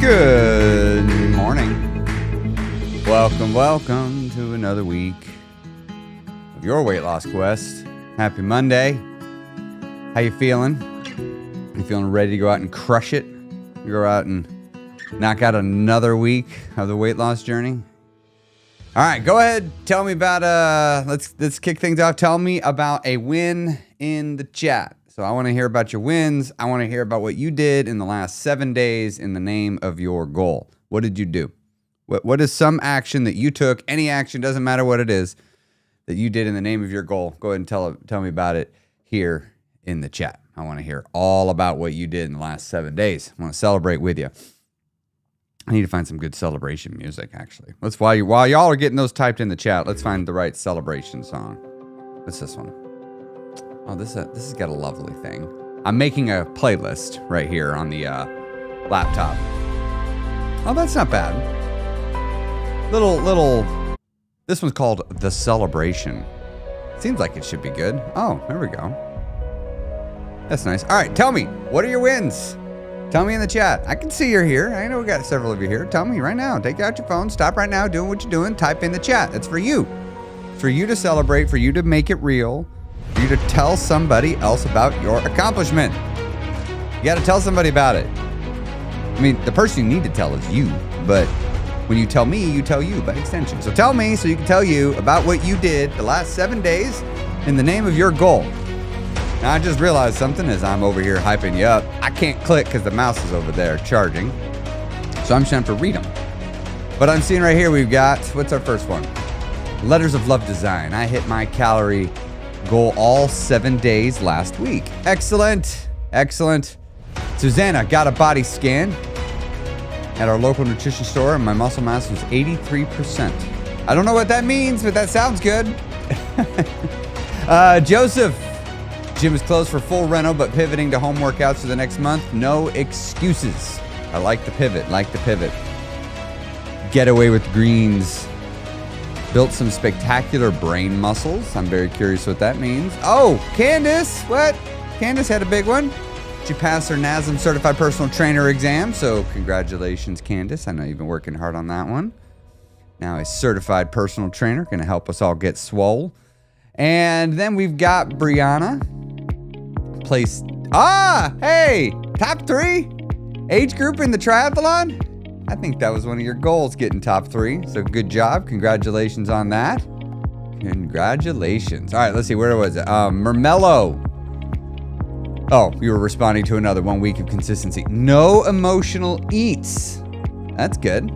Good morning. Welcome to another week of your weight loss quest. Happy Monday. How you feeling? You feeling ready to go out and crush it? Go out and knock out another week of the weight loss journey? All right, go ahead. Tell me about let's kick things off. Tell me about a win in the chat. So I want to hear about your wins. I want to hear about what you did in the last 7 days in the name of your goal. What did you do? What is some action that you took? Any action, doesn't matter what it is, that you did in the name of your goal. Go ahead and tell me about it here in the chat. I want to hear all about what you did in the last 7 days. I want to celebrate with you. I need to find some good celebration music, actually. While y'all are getting those typed in the chat, let's find the right celebration song. What's this one? Oh, this has got a lovely thing. I'm making a playlist right here on the laptop. Oh, that's not bad. Little. This one's called The Celebration. Seems like it should be good. Oh, there we go. That's nice. All right, tell me, what are your wins? Tell me in the chat. I can see you're here. I know we got several of you here. Tell me right now. Take out your phone. Stop right now doing what you're doing. Type in the chat. That's for you. For you to celebrate, for you to make it real, for you to tell somebody else about your accomplishment. You got to tell somebody about it. I mean, the person you need to tell is you, but when you tell me, you tell you by extension. So tell me so you can tell you about what you did the last 7 days in the name of your goal. Now, I just realized something as I'm over here hyping you up. I can't click because the mouse is over there charging. So I'm just going to have to read them. But I'm seeing right here we've got, what's our first one? Letters of Love Design. I hit my calorie goal all 7 days last week. Excellent. Excellent. Susanna got a body scan at our local nutrition store, and my muscle mass was 83%. I don't know what that means, but that sounds good. Joseph. Gym is closed for full reno, but pivoting to home workouts for the next month. No excuses. I like the pivot. Get away with greens. Built some spectacular brain muscles. I'm very curious what that means. Oh, Candace, what? Candace had a big one. She passed her NASM Certified Personal Trainer exam, so congratulations, Candace. I know you've been working hard on that one. Now a certified personal trainer, going to help us all get swole. And then we've got Brianna. Hey, top 3 age group in the triathlon. I think that was one of your goals, getting top 3. So good job. Congratulations on that. Congratulations. All right, let's see. Where was it? Mermello. Oh, you were responding to another 1 week of consistency. No emotional eats. That's good.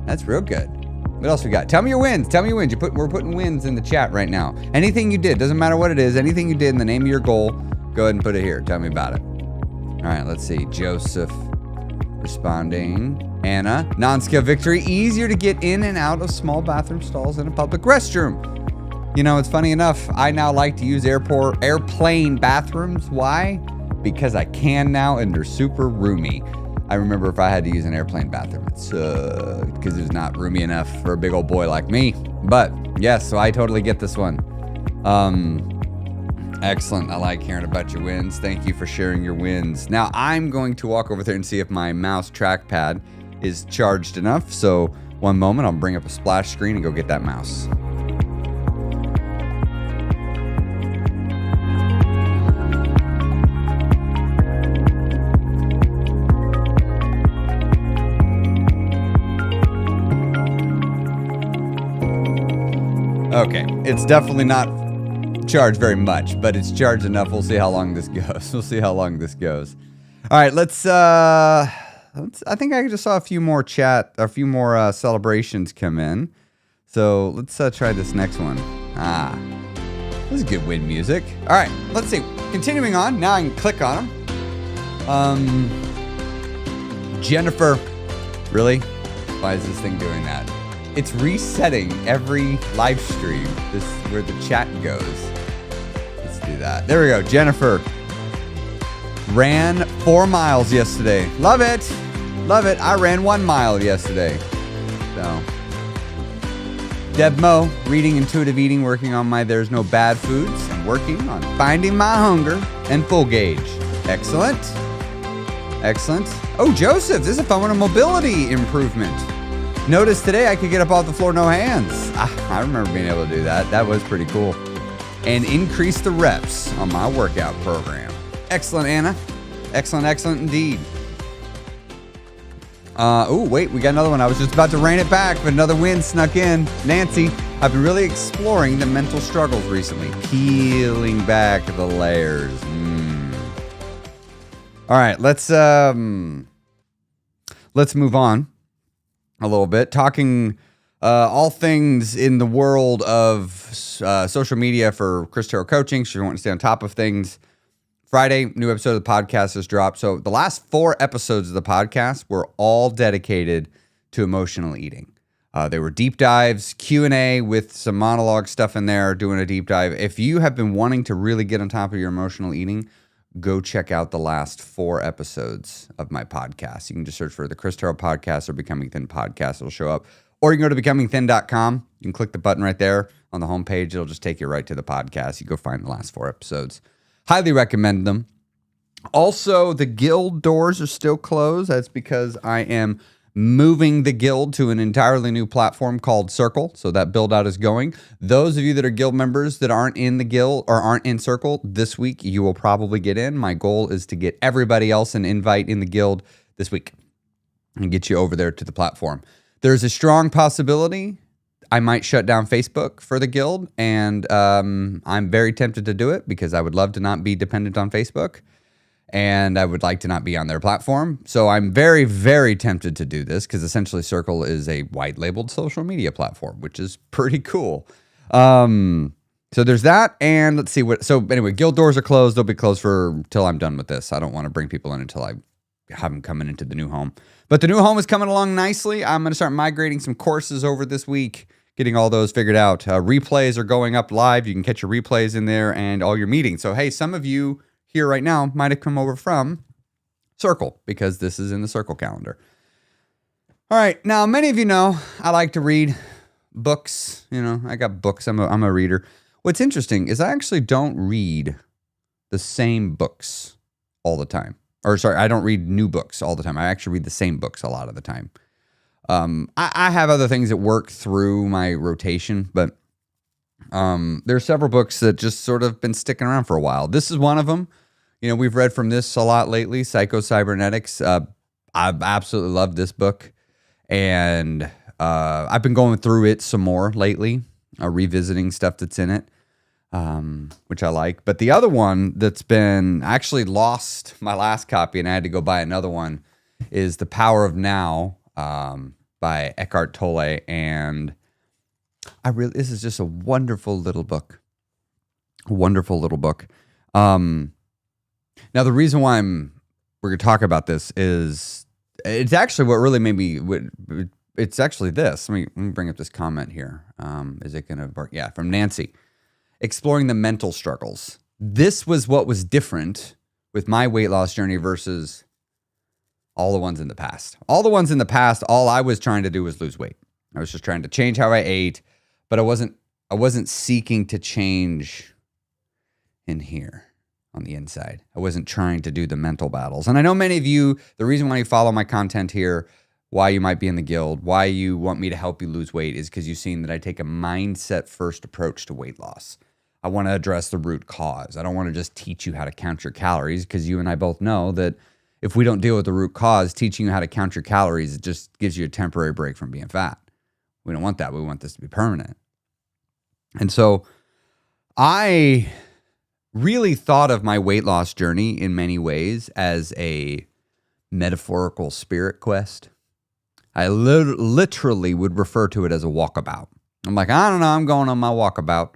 That's real good. What else we got? Tell me your wins. Tell me your wins. We're putting wins in the chat right now. Anything you did, doesn't matter what it is. Anything you did in the name of your goal, go ahead and put it here. Tell me about it. All right, let's see. Joseph responding. Anna, non-scale victory. Easier to get in and out of small bathroom stalls in a public restroom. You know, it's funny enough. I now like to use airplane bathrooms. Why? Because I can now, and they're super roomy. I remember if I had to use an airplane bathroom, it sucked because it was not roomy enough for a big old boy like me. But yes, so I totally get this one. Excellent. I like hearing about your wins. Thank you for sharing your wins. Now I'm going to walk over there and see if my mouse trackpad is charged enough. So one moment, I'll bring up a splash screen and go get that mouse. Okay, it's definitely not charged very much, but it's charged enough. We'll see how long this goes. All right, I think I just saw a few more celebrations come in. So let's try this next one. This is good win music. All right, let's see. Continuing on, now I can click on them. Jennifer, really? Why is this thing doing that? It's resetting every live stream. This is where the chat goes. Let's do that. There we go. Jennifer ran 4 miles yesterday. Love it. Love it. I ran 1 mile yesterday. So, Deb Mo, reading intuitive eating, working on my There's No Bad Foods, and working on finding my hunger and full gauge. Excellent. Excellent. Oh, Joseph, this is a fun one, a mobility improvement. Notice today I could get up off the floor, no hands. I remember being able to do that. That was pretty cool. And increase the reps on my workout program. Excellent, Anna. Excellent, excellent indeed. Wait, we got another one. I was just about to rein it back, but another win snuck in. Nancy, I've been really exploring the mental struggles recently. Peeling back the layers. All right, let's move on a little bit, talking all things in the world of social media for Chris Terrell Coaching. So you want to stay on top of things. Friday, new episode of the podcast has dropped. So the last 4 episodes of the podcast were all dedicated to emotional eating. They were deep dives, Q&A with some monologue stuff in there, doing a deep dive. If you have been wanting to really get on top of your emotional eating, go check out the last 4 episodes of my podcast. You can just search for the Chris Terrell Podcast or Becoming Thin Podcast. It'll show up. Or you can go to becomingthin.com. You can click the button right there on the homepage. It'll just take you right to the podcast. You go find the last 4 episodes. Highly recommend them. Also, the guild doors are still closed. That's because I am moving the guild to an entirely new platform called Circle. So that build out is going. Those of you that are guild members that aren't in the guild or aren't in Circle this week, you will probably get in. My goal is to get everybody else an invite in the guild this week and get you over there to the platform. There's a strong possibility I might shut down Facebook for the guild, and I'm very tempted to do it because I would love to not be dependent on Facebook, and I would like to not be on their platform. So I'm very, very tempted to do this because essentially Circle is a white-labeled social media platform, which is pretty cool. So there's that, and let's see what. So anyway, guild doors are closed. They'll be closed till I'm done with this. I don't want to bring people in until I have them coming into the new home. But the new home is coming along nicely. I'm going to start migrating some courses over this week, getting all those figured out. Replays are going up live. You can catch your replays in there and all your meetings. So, hey, some of you here right now might have come over from Circle because this is in the Circle calendar. All right. Now, many of you know I like to read books. I got books. I'm a reader. What's interesting is I actually don't read the same books all the time. Or sorry, I don't read new books all the time. I actually read the same books a lot of the time. I have other things that work through my rotation, but there's several books that just sort of been sticking around for a while. This is one of them. We've read from this a lot lately, Psycho-Cybernetics. I've absolutely loved this book, and I've been going through it some more lately, revisiting stuff that's in it, which I like. But the other one that's been actually lost my last copy, and I had to go buy another one, is The Power of Now by Eckhart Tolle, and this is just a wonderful little book. A wonderful little book. Now, the reason why we're going to talk about this is it's actually what really made me. It's actually this. Let me bring up this comment here. Is it going to work? Yeah, from Nancy. Exploring the mental struggles. This was what was different with my weight loss journey versus all the ones in the past. All the ones in the past, all I was trying to do was lose weight. I was just trying to change how I ate, but I wasn't seeking to change in here on the inside. I wasn't trying to do the mental battles. And I know many of you, the reason why you follow my content here, why you might be in the guild, why you want me to help you lose weight is because you've seen that I take a mindset first approach to weight loss. I want to address the root cause. I don't want to just teach you how to count your calories, because you and I both know that if we don't deal with the root cause, teaching you how to count your calories, it just gives you a temporary break from being fat. We don't want that. We want this to be permanent. And so I really thought of my weight loss journey in many ways as a metaphorical spirit quest. I literally would refer to it as a walkabout. I'm like, I don't know, I'm going on my walkabout.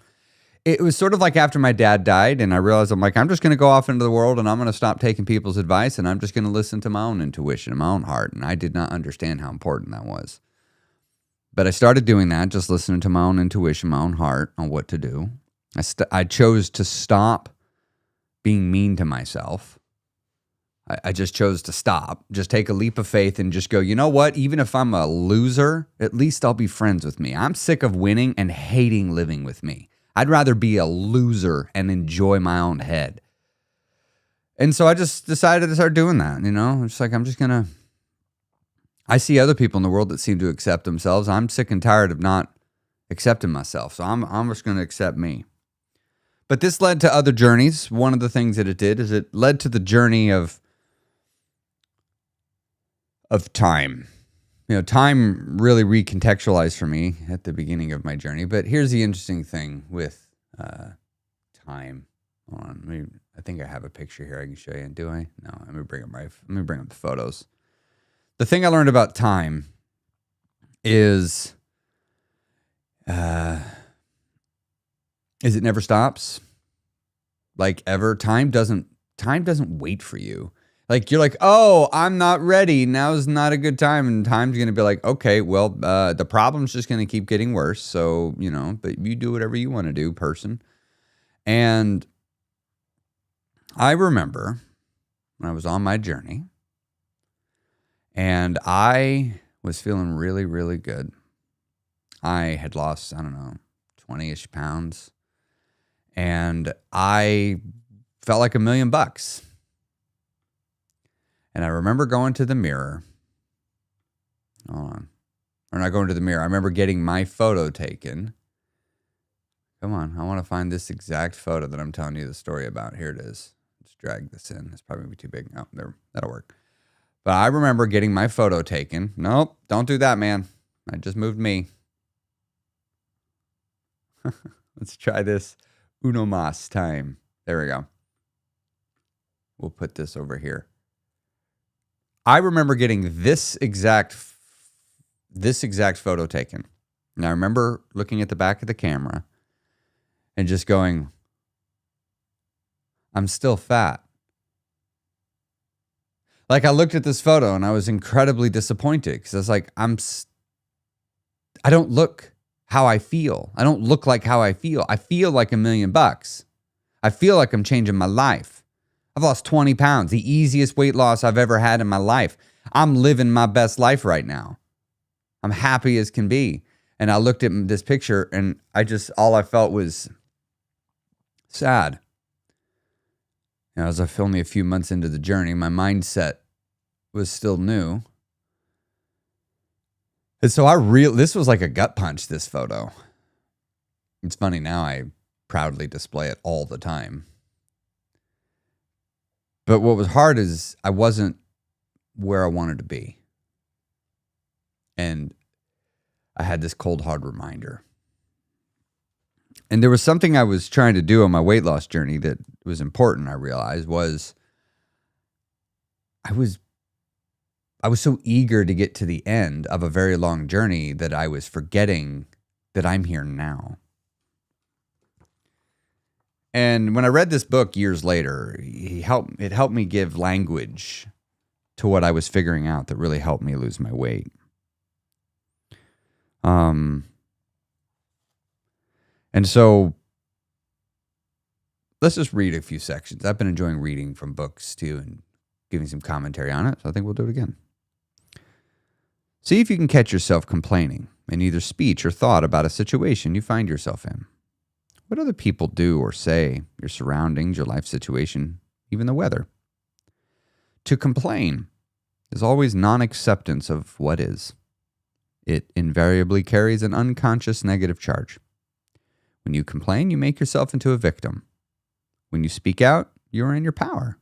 It was sort of like after my dad died, and I realized I'm just going to go off into the world, and I'm going to stop taking people's advice, and I'm just going to listen to my own intuition and my own heart. And I did not understand how important that was. But I started doing that, just listening to my own intuition, my own heart on what to do. I chose to stop being mean to myself. I just chose to stop, just take a leap of faith and just go, you know what? Even if I'm a loser, at least I'll be friends with me. I'm sick of winning and hating living with me. I'd rather be a loser and enjoy my own head. And so I just decided to start doing that, It's like, I see other people in the world that seem to accept themselves. I'm sick and tired of not accepting myself. So I'm just going to accept me. But this led to other journeys. One of the things that it did is it led to the journey of time. Time really recontextualized for me at the beginning of my journey. But here's the interesting thing with time. Hold on, I think I have a picture here I can show you. Do I? No, let me bring up the photos. The thing I learned about time is it never stops. Like ever. Time doesn't wait for you. Like you're like, oh, I'm not ready. Now's not a good time. And time's going to be like, okay, well, the problem's just going to keep getting worse. So, but you do whatever you want to do, person. And I remember when I was on my journey and I was feeling really, really good. I had lost, 20-ish pounds. And I felt like $1 million. And I remember going to the mirror. Hold on. Or not going to the mirror. I remember getting my photo taken. Come on. I want to find this exact photo that I'm telling you the story about. Here it is. Let's drag this in. It's probably going to be too big. No, there. That'll work. But I remember getting my photo taken. Nope. Don't do that, man. I just moved me. Let's try this. Uno mas time. There we go. We'll put this over here. I remember getting this exact photo taken. And I remember looking at the back of the camera and just going, I'm still fat. Like I looked at this photo and I was incredibly disappointed because I was like, I don't look how I feel. I don't look like how I feel. I feel like $1 million. I feel like I'm changing my life. I've lost 20 pounds, the easiest weight loss I've ever had in my life. I'm living my best life right now. I'm happy as can be. And I looked at this picture and all I felt was sad. As I was only a few months into the journey, my mindset was still new. And so this was like a gut punch, this photo. It's funny now, I proudly display it all the time. But what was hard is I wasn't where I wanted to be. And I had this cold, hard reminder. And there was something I was trying to do on my weight loss journey that was important, I realized, was I was so eager to get to the end of a very long journey that I was forgetting that I'm here now. And when I read this book years later, it helped me give language to what I was figuring out that really helped me lose my weight. And so let's just read a few sections. I've been enjoying reading from books too and giving some commentary on it, so I think we'll do it again. See if you can catch yourself complaining in either speech or thought about a situation you find yourself in. What other people do or say, your surroundings, your life situation, even the weather. To complain is always non-acceptance of what is. It invariably carries an unconscious negative charge. When you complain, you make yourself into a victim. When you speak out, you are in your power.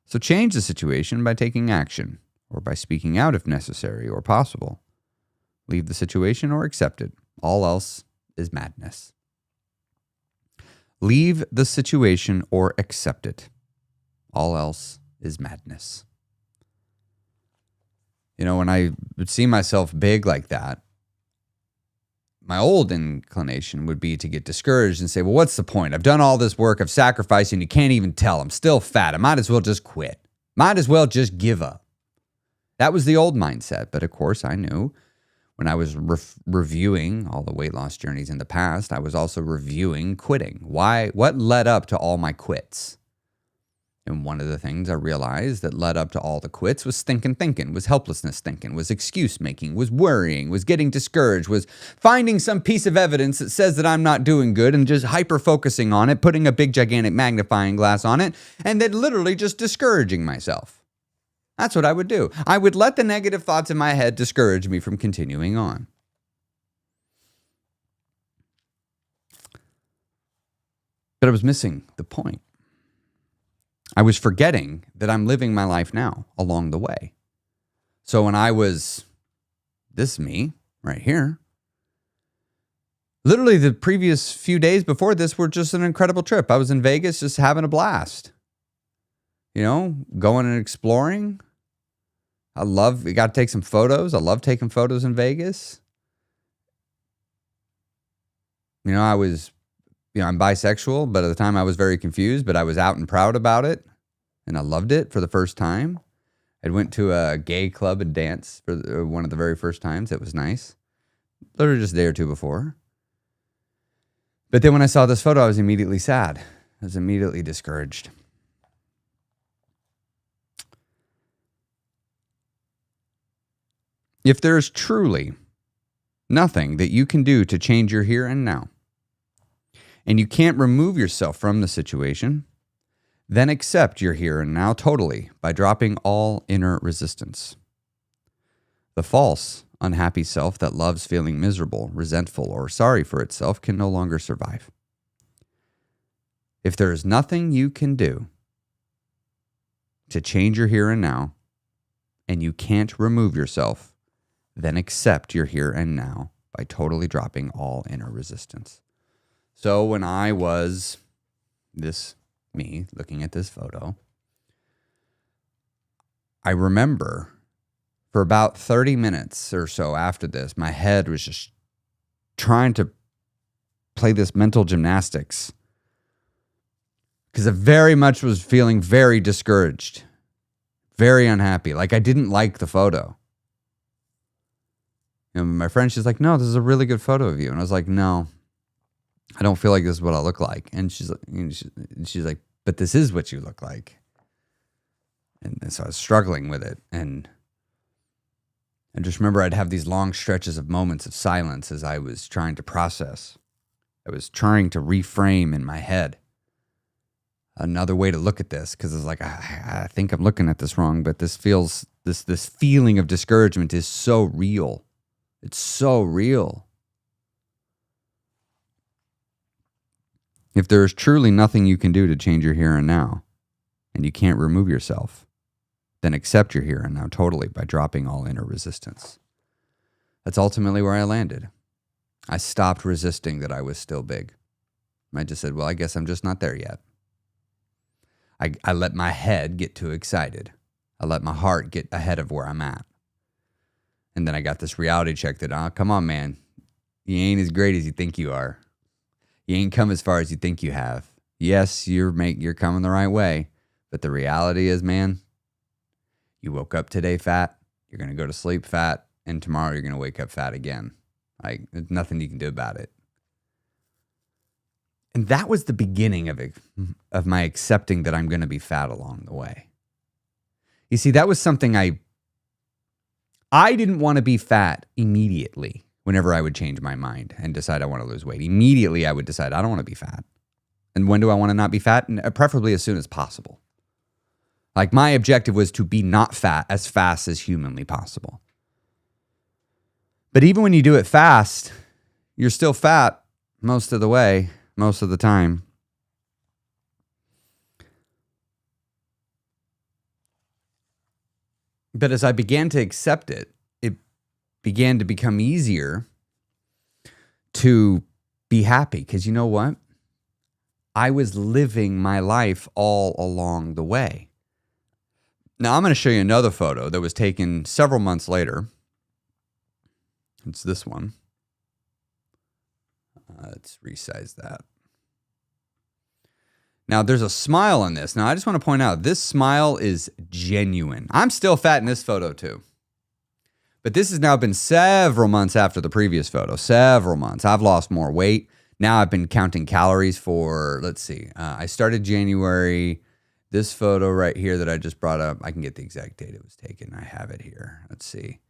So change the situation by taking action, or by speaking out if necessary or possible. Leave the situation or accept it. All else is madness. Leave the situation or accept it. All else is madness. When I would see myself big like that, my old inclination would be to get discouraged and say, well, what's the point? I've done all this work, I've sacrificed, and you can't even tell. I'm still fat. I might as well just quit. Might as well just give up. That was the old mindset. But of course, I knew when I was reviewing all the weight loss journeys in the past, I was also reviewing quitting. What led up to all my quits? And one of the things I realized that led up to all the quits was thinking, was helplessness thinking, was excuse making, was worrying, was getting discouraged, was finding some piece of evidence that says that I'm not doing good and just hyper-focusing on it, putting a big gigantic magnifying glass on it, and then literally just discouraging myself. That's what I would do. I would let the negative thoughts in my head discourage me from continuing on. But I was missing the point. I was forgetting that I'm living my life now along the way. So when I was this me right here, literally the previous few days before this were just an incredible trip. I was in Vegas just having a blast. Going and exploring. We got to take some photos. I love taking photos in Vegas. I'm bisexual, but at the time I was very confused, but I was out and proud about it. And I loved it for the first time. I went to a gay club and dance for one of the very first times. It was nice. Literally just a day or two before. But then when I saw this photo, I was immediately sad. I was immediately discouraged. If there is truly nothing that you can do to change your here and now, and you can't remove yourself from the situation, then accept your here and now totally by dropping all inner resistance. The false, unhappy self that loves feeling miserable, resentful, or sorry for itself can no longer survive. If there is nothing you can do to change your here and now, and you can't remove yourself, then accept your here and now by totally dropping all inner resistance. So when I was me looking at this photo, I remember for about 30 minutes or so after this, my head was just trying to play this mental gymnastics because I very much was feeling very discouraged, very unhappy. Like I didn't like the photo. My friend, she's like, no, this is a really good photo of you. And I was like, no, I don't feel like this is what I look like. And she's like, but this is what you look like. And so I was struggling with it. And I just remember I'd have these long stretches of moments of silence as I was trying to process. I was trying to reframe in my head another way to look at this, because it's like, I think I'm looking at this wrong, but this feeling of discouragement is so real. It's so real. If there is truly nothing you can do to change your here and now, and you can't remove yourself, then accept your here and now totally by dropping all inner resistance. That's ultimately where I landed. I stopped resisting that I was still big. I just said, well, I guess I'm just not there yet. I let my head get too excited. I let my heart get ahead of where I'm at. And then I got this reality check that, come on, man. You ain't as great as you think you are. You ain't come as far as you think you have. Yes, you're coming the right way. But the reality is, man, you woke up today fat. You're going to go to sleep fat. And tomorrow you're going to wake up fat again. Like, there's nothing you can do about it. And that was the beginning of my accepting that I'm going to be fat along the way. You see, that was something I didn't want to be fat immediately whenever I would change my mind and decide I want to lose weight. Immediately, I would decide I don't want to be fat. And when do I want to not be fat? Preferably as soon as possible. Like, my objective was to be not fat as fast as humanly possible. But even when you do it fast, you're still fat most of the way, most of the time. But as I began to accept it, it began to become easier to be happy. Because you know what? I was living my life all along the way. Now, I'm going to show you another photo that was taken several months later. It's this one. Let's resize that. Now, there's a smile on this. Now, I just want to point out, this smile is genuine. I'm still fat in this photo, too. But this has now been several months after the previous photo. Several months. I've lost more weight. Now I've been counting calories for, let's see. I started January. This photo right here that I just brought up, I can get the exact date it was taken. I have it here. Let's see.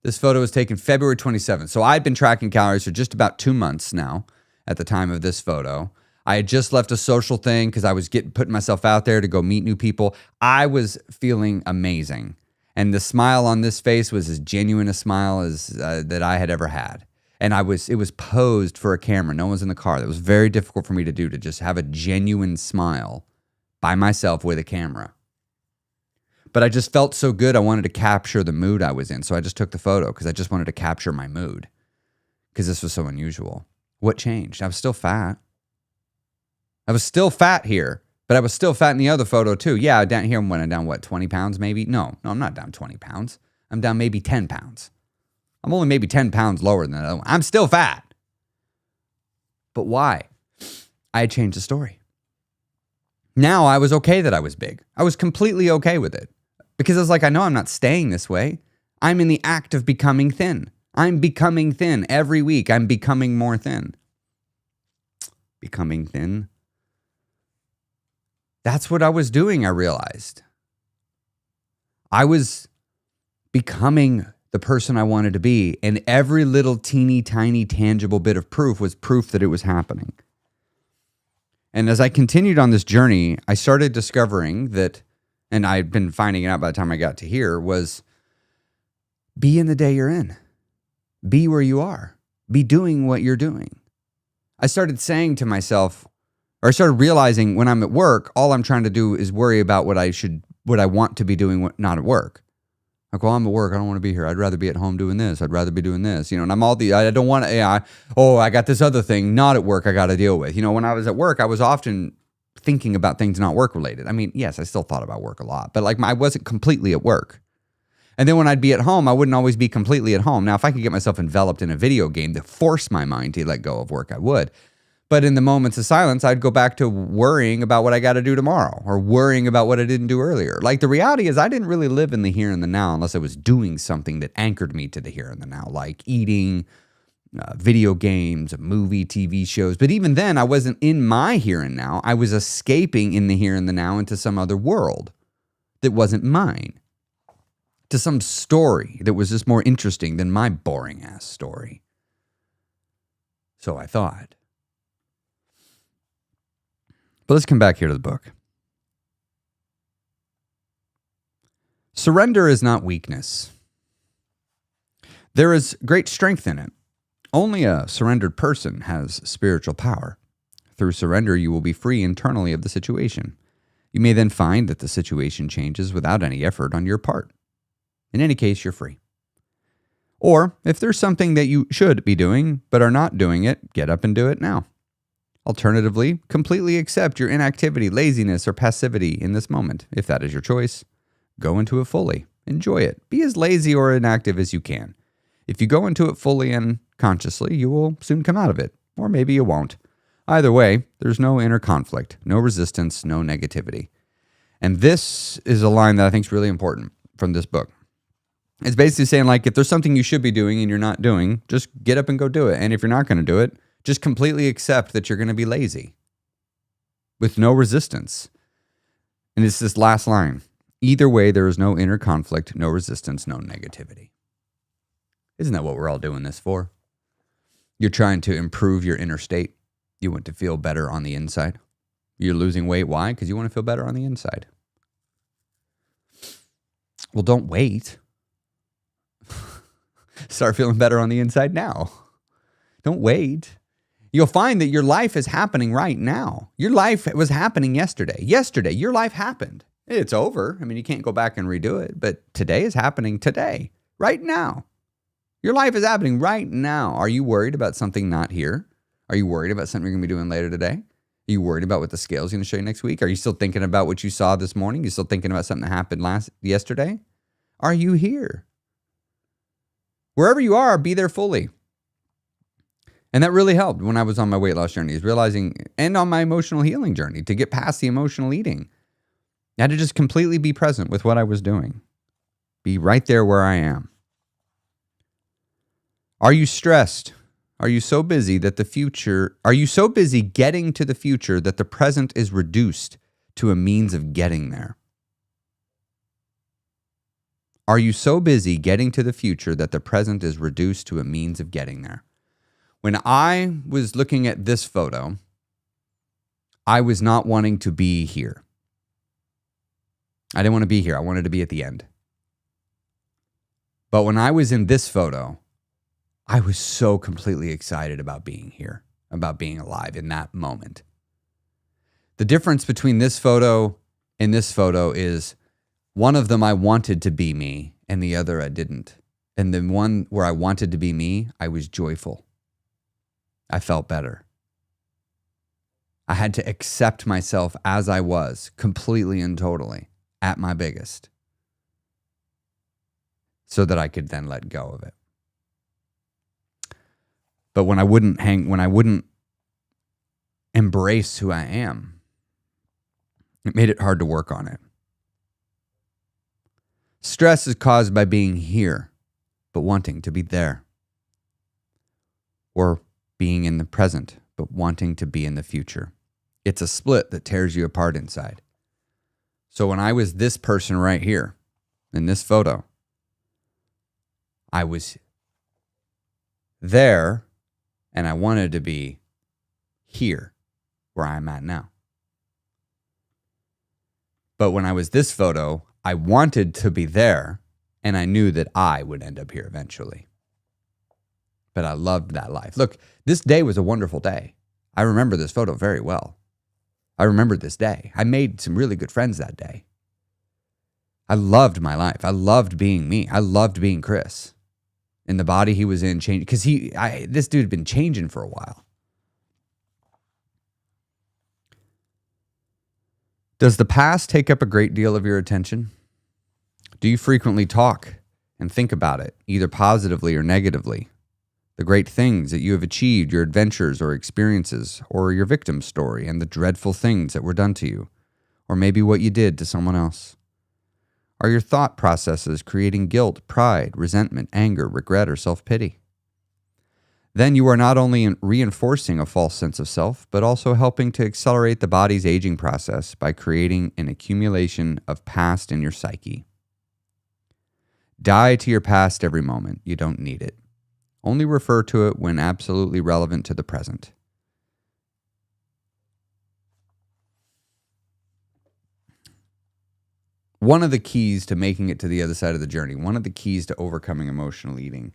This photo was taken February 27th. So I'd been tracking calories for just about 2 months now at the time of this photo. I had just left a social thing because I was putting myself out there to go meet new people. I was feeling amazing. And the smile on this face was as genuine a smile as that I had ever had. And it was posed for a camera. No one's in the car. That was very difficult for me to do, to just have a genuine smile by myself with a camera. But I just felt so good. I wanted to capture the mood I was in. So I just took the photo because I just wanted to capture my mood because this was so unusual. What changed? I was still fat. I was still fat here, but I was still fat in the other photo too. Yeah, down here, when I'm down, 20 pounds maybe? No, I'm not down 20 pounds. I'm down maybe 10 pounds. I'm only maybe 10 pounds lower than that other one. I'm still fat. But why? I had changed the story. Now I was okay that I was big. I was completely okay with it. Because I was like, I know I'm not staying this way. I'm in the act of becoming thin. I'm becoming thin every week. I'm becoming more thin. Becoming thin. That's what I was doing, I realized. I was becoming the person I wanted to be, and every little teeny tiny tangible bit of proof was proof that it was happening. And as I continued on this journey, I started discovering that, and I'd been finding it out by the time I got to here, was be in the day you're in. Be where you are. Be doing what you're doing. I started saying to myself, or I started realizing when I'm at work, all I'm trying to do is worry about what I want to be doing, not at work. Like, well, I'm at work. I don't want to be here. I'd rather be at home doing this. I'd rather be doing this. And I don't want to, I got this other thing not at work I got to deal with. When I was at work, I was often thinking about things not work related. I mean, yes, I still thought about work a lot, but I wasn't completely at work. And then when I'd be at home, I wouldn't always be completely at home. Now, if I could get myself enveloped in a video game to force my mind to let go of work, I would. But in the moments of silence, I'd go back to worrying about what I got to do tomorrow or worrying about what I didn't do earlier. Like, the reality is I didn't really live in the here and the now unless I was doing something that anchored me to the here and the now, like eating, video games, movie, TV shows. But even then, I wasn't in my here and now. I was escaping in the here and the now into some other world that wasn't mine to some story that was just more interesting than my boring ass story. So I thought. But let's come back here to the book. Surrender is not weakness. There is great strength in it. Only a surrendered person has spiritual power. Through surrender, you will be free internally of the situation. You may then find that the situation changes without any effort on your part. In any case, you're free. Or, if there's something that you should be doing but are not doing it, get up and do it now. Alternatively, completely accept your inactivity, laziness, or passivity in this moment. If that is your choice, go into it fully. Enjoy it. Be as lazy or inactive as you can. If you go into it fully and consciously, you will soon come out of it. Or maybe you won't. Either way, there's no inner conflict, no resistance, no negativity. And this is a line that I think is really important from this book. It's basically saying, like, if there's something you should be doing and you're not doing, just get up and go do it. And if you're not going to do it, just completely accept that you're going to be lazy with no resistance. And it's this last line. Either way, there is no inner conflict, no resistance, no negativity. Isn't that what we're all doing this for? You're trying to improve your inner state. You want to feel better on the inside. You're losing weight. Why? Because you want to feel better on the inside. Well, don't wait. Start feeling better on the inside now. Don't wait. You'll find that your life is happening right now. Your life was happening yesterday. Yesterday, your life happened. It's over. I mean, you can't go back and redo it, but today is happening today, right now. Your life is happening right now. Are you worried about something not here? Are you worried about something you're going to be doing later today? Are you worried about what the scale is going to show you next week? Are you still thinking about what you saw this morning? You still thinking about something that happened yesterday? Are you here? Wherever you are, be there fully. And that really helped when I was on my weight loss journey, is realizing, and on my emotional healing journey, to get past the emotional eating. I had to just completely be present with what I was doing. Be right there where I am. Are you stressed? Are you so busy getting to the future that the present is reduced to a means of getting there? Are you so busy getting to the future that the present is reduced to a means of getting there? When I was looking at this photo, I was not wanting to be here. I didn't want to be here. I wanted to be at the end. But when I was in this photo, I was so completely excited about being here, about being alive in that moment. The difference between this photo and this photo is one of them I wanted to be me and the other I didn't. And the one where I wanted to be me, I was joyful. I felt better. I had to accept myself as I was, completely and totally, at my biggest, so that I could then let go of it. But when I wouldn't embrace who I am, it made it hard to work on it. Stress is caused by being here, but wanting to be there. Or being in the present, but wanting to be in the future. It's a split that tears you apart inside. So when I was this person right here, in this photo, I was there, and I wanted to be here, where I'm at now. But when I was this photo, I wanted to be there, and I knew that I would end up here eventually. But I loved that life. Look, this day was a wonderful day. I remember this photo very well. I remember this day. I made some really good friends that day. I loved my life. I loved being me. I loved being Chris. In the body he was in, changing, because this dude had been changing for a while. Does the past take up a great deal of your attention? Do you frequently talk and think about it, either positively or negatively? The great things that you have achieved, your adventures or experiences, or your victim story and the dreadful things that were done to you, or maybe what you did to someone else. Are your thought processes creating guilt, pride, resentment, anger, regret, or self-pity? Then you are not only reinforcing a false sense of self, but also helping to accelerate the body's aging process by creating an accumulation of past in your psyche. Die to your past every moment. You don't need it. Only refer to it when absolutely relevant to the present. One of the keys to making it to the other side of the journey, one of the keys to overcoming emotional eating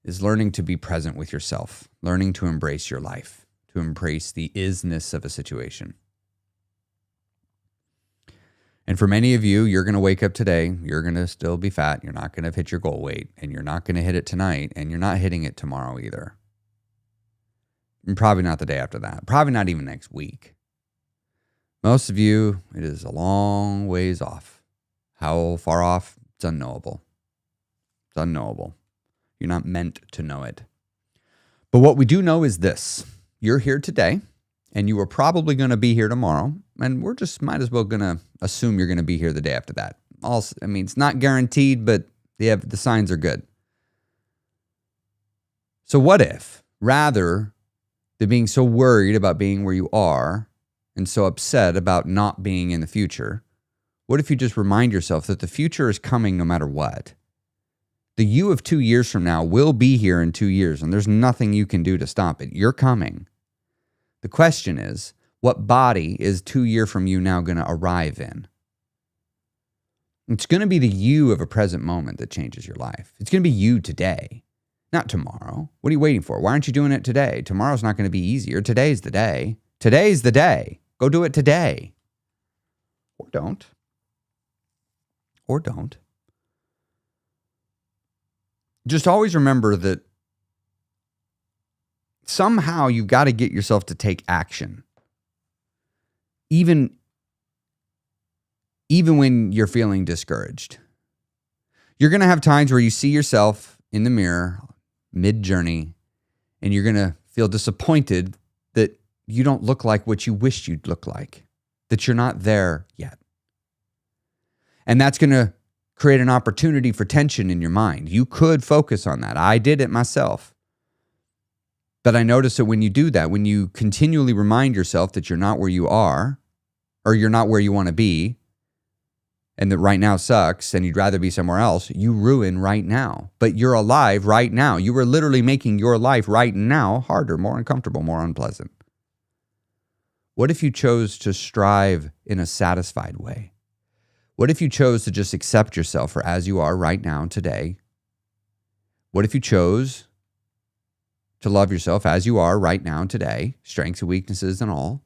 is learning to be present with yourself, learning to embrace your life, to embrace the isness of a situation. And for many of you, you're going to wake up today, you're going to still be fat, you're not going to hit your goal weight, and you're not going to hit it tonight, and you're not hitting it tomorrow either. And probably not the day after that, probably not even next week. Most of you, it is a long ways off. How far off? It's unknowable. It's unknowable. You're not meant to know it. But what we do know is this. You're here today, and you are probably going to be here tomorrow, and we're just might as well going to assume you're going to be here the day after that. Also, I mean, it's not guaranteed, but the signs are good. So what if, rather than being so worried about being where you are, and so upset about not being in the future, what if you just remind yourself that the future is coming no matter what? The you of 2 years from now will be here in 2 years, and there's nothing you can do to stop it. You're coming. The question is, what body is 2 years from you now going to arrive in? It's going to be the you of a present moment that changes your life. It's going to be you today, not tomorrow. What are you waiting for? Why aren't you doing it today? Tomorrow's not going to be easier. Today's the day. Today's the day. Go do it today. Or don't. Or don't. Just always remember that somehow you've got to get yourself to take action. Even when you're feeling discouraged. You're going to have times where you see yourself in the mirror mid-journey and you're going to feel disappointed that you don't look like what you wished you'd look like, that you're not there yet. And that's going to create an opportunity for tension in your mind. You could focus on that. I did it myself. But I notice that when you do that, when you continually remind yourself that you're not where you are, or you're not where you want to be, and that right now sucks and you'd rather be somewhere else, you ruin right now. But you're alive right now. You are literally making your life right now harder, more uncomfortable, more unpleasant. What if you chose to strive in a satisfied way? What if you chose to just accept yourself for as you are right now today? What if you chose to love yourself as you are right now today, strengths and weaknesses and all?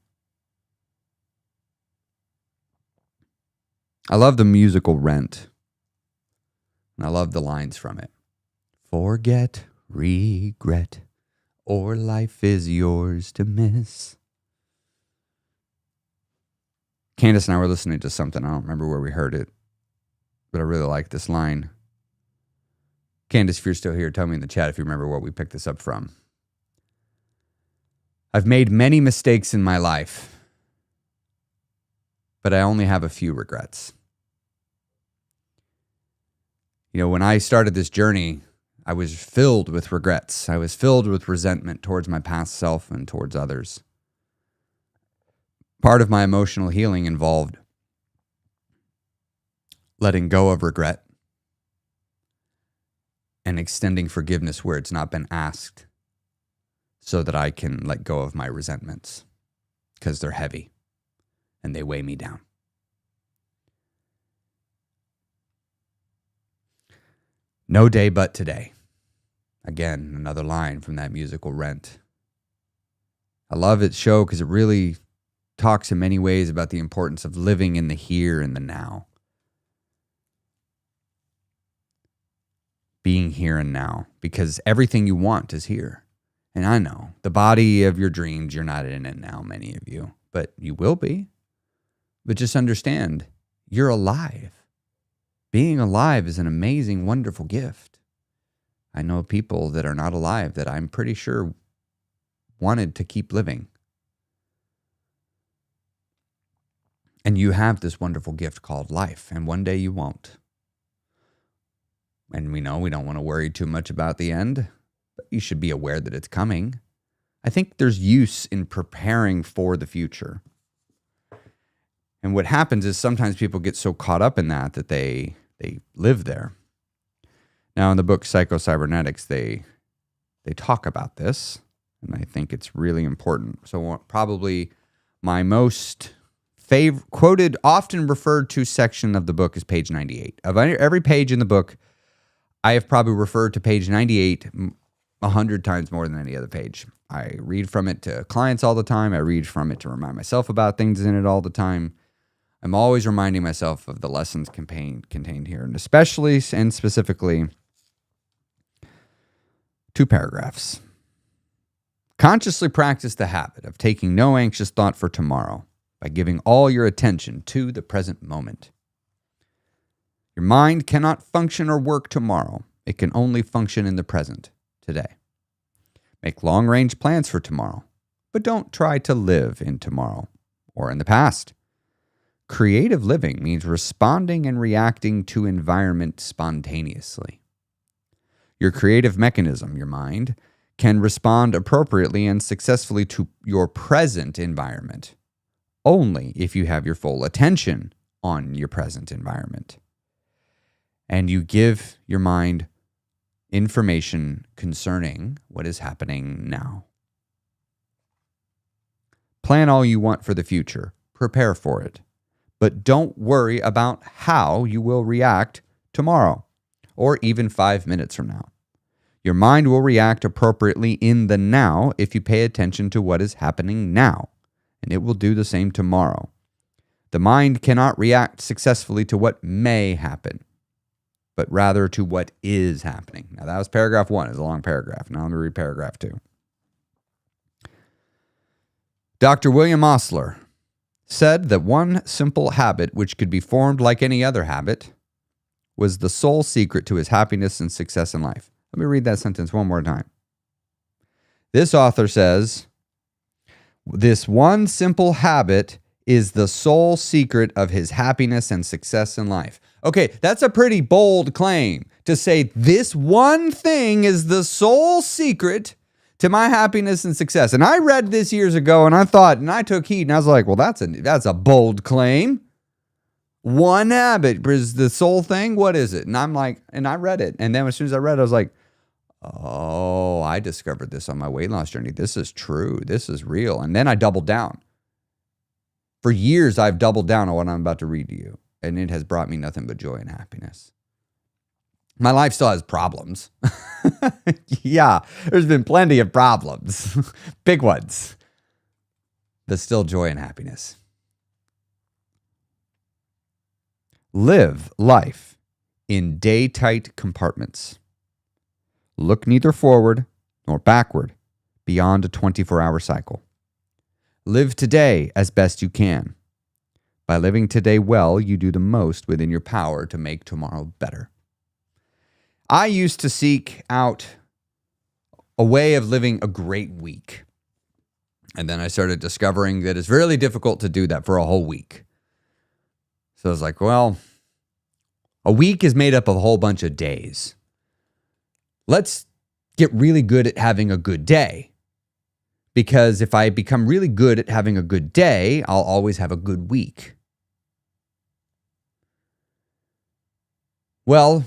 I love the musical Rent, and I love the lines from it. Forget, regret, or life is yours to miss. Candace and I were listening to something. I don't remember where we heard it, but I really like this line. Candace, if you're still here, tell me in the chat if you remember where we picked this up from. I've made many mistakes in my life, but I only have a few regrets. You know, when I started this journey, I was filled with regrets. I was filled with resentment towards my past self and towards others. Part of my emotional healing involved letting go of regret and extending forgiveness where it's not been asked so that I can let go of my resentments because they're heavy and they weigh me down. No day but today. Again, another line from that musical Rent. I love its show because it really talks in many ways about the importance of living in the here and the now. Being here and now, because everything you want is here. And I know, the body of your dreams, you're not in it now, many of you, but you will be. But just understand, you're alive. Being alive is an amazing, wonderful gift. I know people that are not alive that I'm pretty sure wanted to keep living. And you have this wonderful gift called life, and one day you won't. And we know we don't want to worry too much about the end, but you should be aware that it's coming. I think there's use in preparing for the future. And what happens is sometimes people get so caught up in that they live there. Now, in the book Psycho-Cybernetics, they talk about this, and I think it's really important. So probably my most quoted, often referred to section of the book is page 98. Of every page in the book, I have probably referred to page 98 100 times more than any other page. I read from it to clients all the time. I read from it to remind myself about things in it all the time. I'm always reminding myself of the lessons contained here, and especially and specifically 2 paragraphs. Consciously practice the habit of taking no anxious thought for tomorrow by giving all your attention to the present moment. Your mind cannot function or work tomorrow. It can only function in the present, today. Make long-range plans for tomorrow, but don't try to live in tomorrow or in the past. Creative living means responding and reacting to environment spontaneously. Your creative mechanism, your mind, can respond appropriately and successfully to your present environment only if you have your full attention on your present environment. And you give your mind information concerning what is happening now. Plan all you want for the future. Prepare for it. But don't worry about how you will react tomorrow or even 5 minutes from now. Your mind will react appropriately in the now if you pay attention to what is happening now, and it will do the same tomorrow. The mind cannot react successfully to what may happen, but rather to what is happening. Now, that was paragraph 1. It's a long paragraph. Now I'm going to read paragraph 2. Dr. William Osler said that one simple habit which could be formed like any other habit was the sole secret to his happiness and success in life. Let me read that sentence one more time. This author says, this one simple habit is the sole secret of his happiness and success in life. Okay, that's a pretty bold claim to say this one thing is the sole secret to my happiness and success. And I read this years ago and I thought, and I took heed and I was like, well, that's a bold claim. One habit is the sole thing. What is it? And I'm like, and I read it. And then as soon as I read it, I was like, oh, I discovered this on my weight loss journey. This is true. This is real. And then I doubled down. For years, I've doubled down on what I'm about to read to you. And it has brought me nothing but joy and happiness. My life still has problems. Yeah, there's been plenty of problems. Big ones. But still joy and happiness. Live life in day-tight compartments. Look neither forward nor backward beyond a 24-hour cycle. Live today as best you can. By living today well, you do the most within your power to make tomorrow better. I used to seek out a way of living a great week. And then I started discovering that it's really difficult to do that for a whole week. So I was like, well, a week is made up of a whole bunch of days. Let's get really good at having a good day. Because if I become really good at having a good day, I'll always have a good week. Well,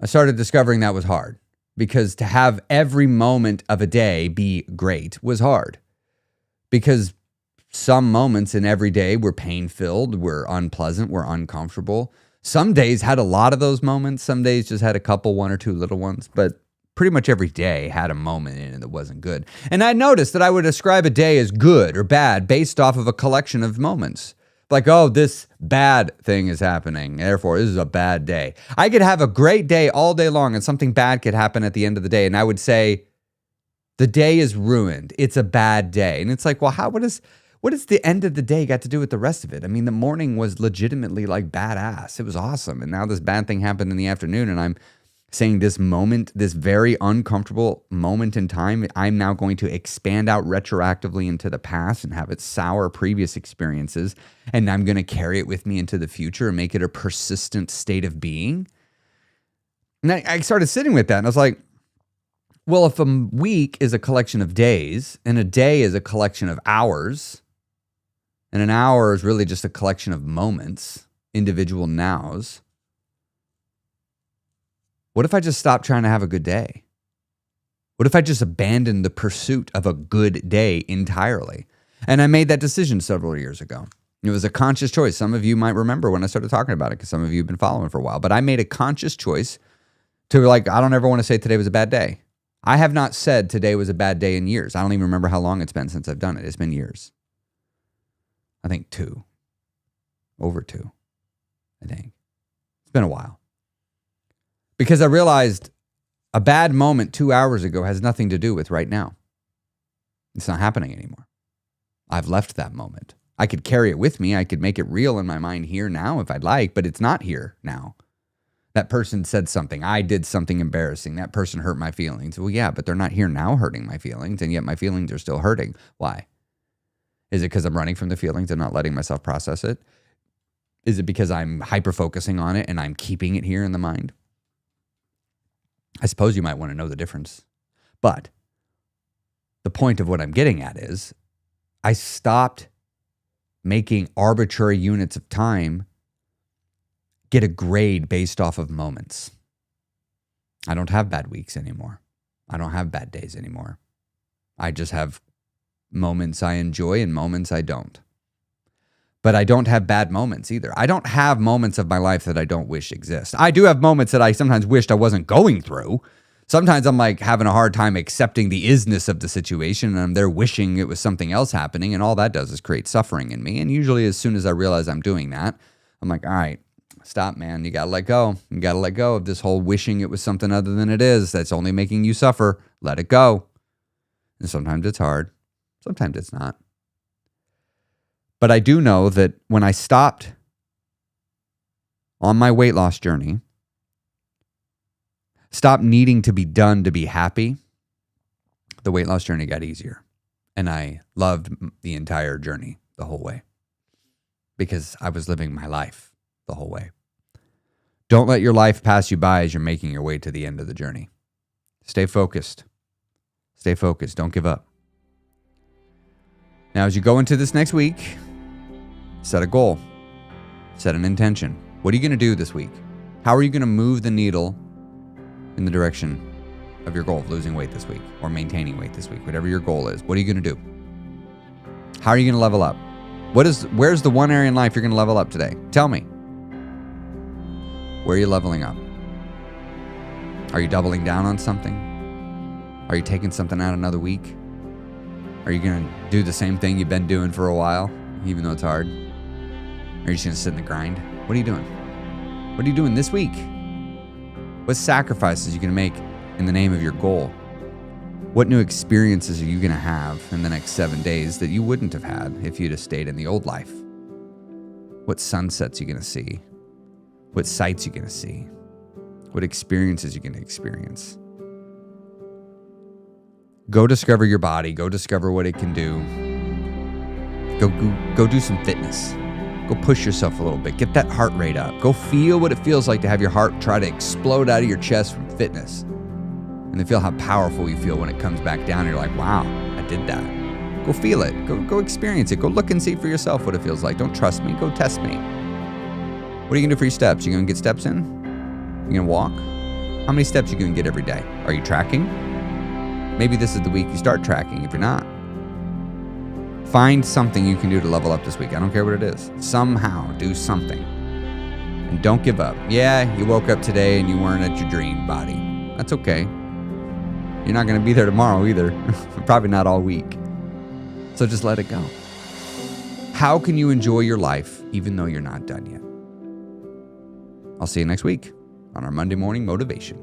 I started discovering that was hard. Because to have every moment of a day be great was hard. Because some moments in every day were pain-filled, were unpleasant, were uncomfortable. Some days had a lot of those moments. Some days just had a couple, 1 or 2 little ones. But pretty much every day had a moment in it that wasn't good. And I noticed that I would describe a day as good or bad based off of a collection of moments. Like, oh, this bad thing is happening. Therefore, this is a bad day. I could have a great day all day long and something bad could happen at the end of the day. And I would say, the day is ruined. It's a bad day. And it's like, well, what does the end of the day got to do with the rest of it? I mean, the morning was legitimately like badass. It was awesome. And now this bad thing happened in the afternoon and I'm saying this moment, this very uncomfortable moment in time, I'm now going to expand out retroactively into the past and have it sour previous experiences. And I'm going to carry it with me into the future and make it a persistent state of being. And I started sitting with that and I was like, well, if a week is a collection of days and a day is a collection of hours and an hour is really just a collection of moments, individual nows, What if I just stopped trying to have a good day? What if I just abandoned the pursuit of a good day entirely? And I made that decision several years ago. It was a conscious choice. Some of you might remember when I started talking about it because some of you have been following for a while. But I made a conscious choice to I don't ever want to say today was a bad day. I have not said today was a bad day in years. I don't even remember how long it's been since I've done it. It's been years. I think 2. Over 2, I think. It's been a while. Because I realized a bad moment 2 hours ago has nothing to do with right now. It's not happening anymore. I've left that moment. I could carry it with me. I could make it real in my mind here now if I'd like, but it's not here now. That person said something. I did something embarrassing. That person hurt my feelings. Well, yeah, but they're not here now hurting my feelings, and yet my feelings are still hurting. Why? Is it because I'm running from the feelings and not letting myself process it? Is it because I'm hyper-focusing on it and I'm keeping it here in the mind? I suppose you might want to know the difference. But the point of what I'm getting at is I stopped making arbitrary units of time get a grade based off of moments. I don't have bad weeks anymore. I don't have bad days anymore. I just have moments I enjoy and moments I don't. But I don't have bad moments either. I don't have moments of my life that I don't wish exist. I do have moments that I sometimes wished I wasn't going through. Sometimes I'm like having a hard time accepting the isness of the situation, and I'm there wishing it was something else happening, and all that does is create suffering in me. And usually as soon as I realize I'm doing that, I'm like, all right, stop, man. You got to let go. You got to let go of this whole wishing it was something other than it is. That's only making you suffer. Let it go. And sometimes it's hard. Sometimes it's not. But I do know that when I stopped on my weight loss journey, stopped needing to be done to be happy, the weight loss journey got easier. And I loved the entire journey the whole way because I was living my life the whole way. Don't let your life pass you by as you're making your way to the end of the journey. Stay focused. Stay focused. Don't give up. Now, as you go into this next week, set a goal. Set an intention. What are you going to do this week? How are you going to move the needle in the direction of your goal of losing weight this week or maintaining weight this week? Whatever your goal is, what are you going to do? How are you going to level up? Where's the one area in life you're going to level up today? Tell me. Where are you leveling up? Are you doubling down on something? Are you taking something out another week? Are you going to do the same thing you've been doing for a while, even though it's hard? Or are you just going to sit in the grind? What are you doing? What are you doing this week? What sacrifices are you going to make in the name of your goal? What new experiences are you going to have in the next 7 days that you wouldn't have had if you'd have stayed in the old life? What sunsets are you going to see? What sights are you going to see? What experiences are you going to experience? Go discover your body. Go discover what it can do. Go do some fitness. Go push yourself a little bit. Get that heart rate up. Go feel what it feels like to have your heart try to explode out of your chest from fitness. And then feel how powerful you feel when it comes back down. You're like, wow, I did that. Go feel it. Go experience it. Go look and see for yourself what it feels like. Don't trust me. Go test me. What are you going to do for your steps? You going to get steps in? You going to walk? How many steps are you going to get every day? Are you tracking? Maybe this is the week you start tracking if you're not. Find something you can do to level up this week. I don't care what it is. Somehow do something. And don't give up. Yeah, you woke up today and you weren't at your dream body. That's okay. You're not going to be there tomorrow either. Probably not all week. So just let it go. How can you enjoy your life even though you're not done yet? I'll see you next week on our Monday Morning Motivation.